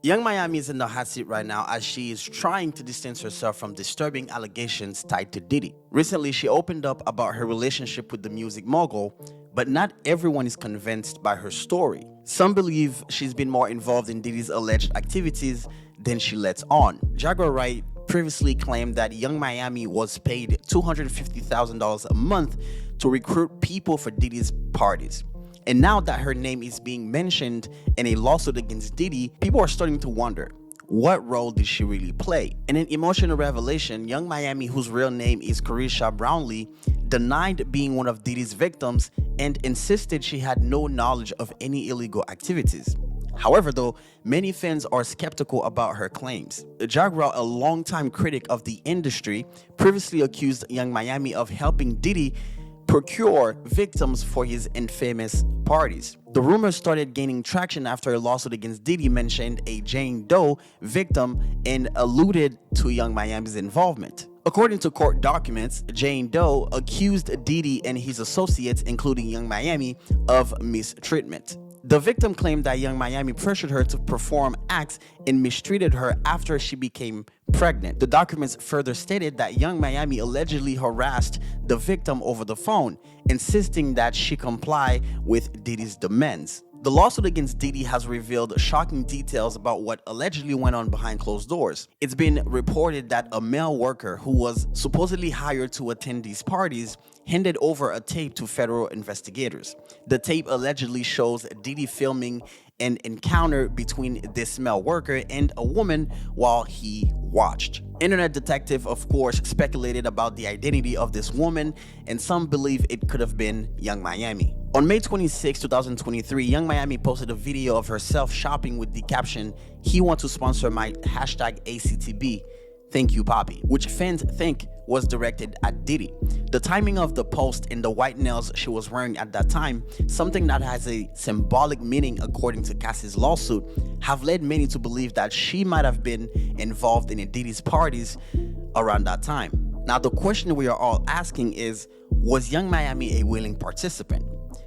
Young Miami is in the hot seat right now as she is trying to distance herself from disturbing allegations tied to Diddy. Recently, she opened up about her relationship with the music mogul, but not everyone is convinced by her story. Some believe she's been more involved in Diddy's alleged activities than she lets on. Jaguar Wright previously claimed that Young Miami was paid $250,000 a month to recruit people for Diddy's parties. And now that her name is being mentioned in a lawsuit against Diddy, people are starting to wonder, what role did she really play? In an emotional revelation, Young Miami, whose real name is Carisha Brownlee, denied being one of Diddy's victims and insisted she had no knowledge of any illegal activities. However, though, many fans are skeptical about her claims. Jaguar, a longtime critic of the industry, previously accused Young Miami of helping Diddy procure victims for his infamous parties. The rumors started gaining traction after a lawsuit against Diddy mentioned a Jane Doe victim and alluded to Young Miami's involvement. According to court documents, Jane Doe accused Diddy and his associates, including Young Miami, of mistreatment. The victim claimed that Young Miami pressured her to perform acts and mistreated her after she became pregnant. The documents further stated that Young Miami allegedly harassed the victim over the phone, insisting that she comply with Diddy's demands. The lawsuit against Diddy has revealed shocking details about what allegedly went on behind closed doors. It's been reported that a male worker who was supposedly hired to attend these parties handed over a tape to federal investigators. The tape allegedly shows Diddy filming an encounter between this male worker and a woman while he watched. Internet detective, of course, speculated about the identity of this woman, and some believe it could have been Young Miami. On May 26, 2023, Young Miami posted a video of herself shopping with the caption, "He wants to sponsor my #ACTB. Thank you, Poppy," which fans think was directed at Diddy. The timing of the post and the white nails she was wearing at that time, something that has a symbolic meaning according to Cassie's lawsuit, have led many to believe that she might have been involved in Diddy's parties around that time. Now, the question we are all asking is, was Young Miami a willing participant?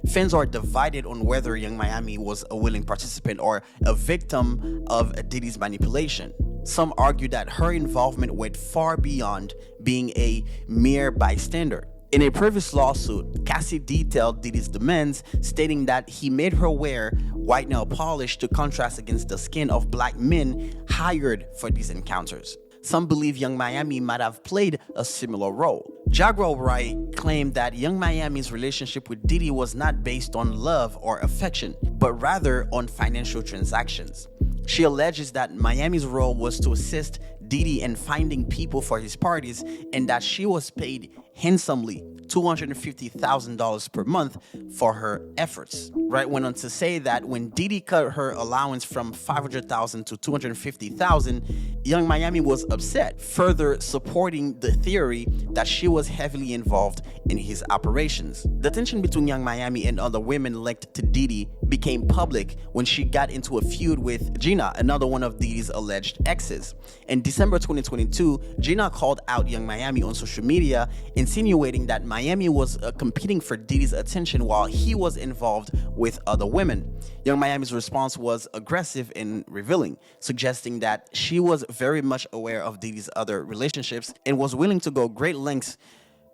Fans are divided on whether Young Miami was a willing participant or a victim of Diddy's manipulation. Some argue that her involvement went far beyond being a mere bystander. In a previous lawsuit, Cassie detailed Diddy's demands, stating that he made her wear white nail polish to contrast against the skin of black men hired for these encounters. Some believe Young Miami might have played a similar role. Jaguar Wright claimed that Young Miami's relationship with Diddy was not based on love or affection, but rather on financial transactions. She alleges that Miami's role was to assist Diddy in finding people for his parties and that she was paid handsomely, $250,000 per month for her efforts. Wright went on to say that when Diddy cut her allowance from $500,000 to $250,000, Young Miami was upset, further supporting the theory that she was heavily involved in his operations. The tension between Young Miami and other women linked to Diddy became public when she got into a feud with Gina, another one of Diddy's alleged exes. In December 2022, Gina called out Young Miami on social media, insinuating that Miami was competing for Diddy's attention while he was involved with other women. Young Miami's response was aggressive and revealing, suggesting that she was very much aware of Diddy's other relationships and was willing to go great lengths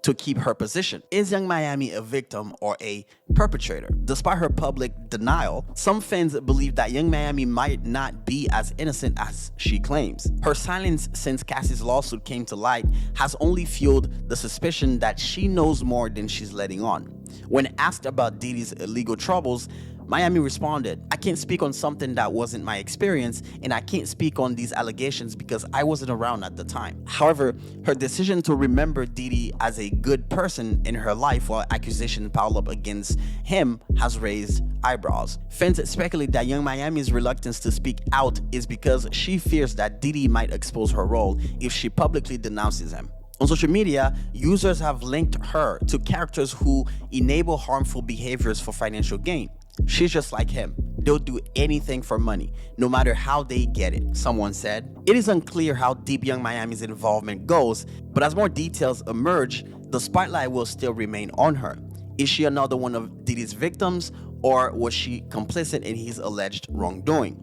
to keep her position. Is Young Miami a victim or a perpetrator? Despite her public denial, some fans believe that Young Miami might not be as innocent as she claims. Her silence since Cassie's lawsuit came to light has only fueled the suspicion that she knows more than she's letting on. When asked about Diddy's illegal troubles, Miami responded, "I can't speak on something that wasn't my experience, and I can't speak on these allegations because I wasn't around at the time." However, her decision to remember Diddy as a good person in her life while accusations piled up against him has raised eyebrows. Fans speculate that Young Miami's reluctance to speak out is because she fears that Diddy might expose her role if she publicly denounces him. On social media, users have linked her to characters who enable harmful behaviors for financial gain. "She's just like him. They'll do anything for money, no matter how they get it," someone said. It is unclear how deep Young Miami's involvement goes, but as more details emerge, the spotlight will still remain on her. Is she another one of Diddy's victims, or was she complicit in his alleged wrongdoing?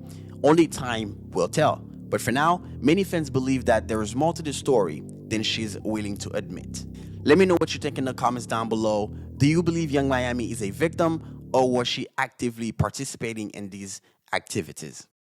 Only time will tell. But for now, many fans believe that there is more to the story than she's willing to admit. Let me know what you think in the comments down below. Do you believe Young Miami is a victim, or was she actively participating in these activities?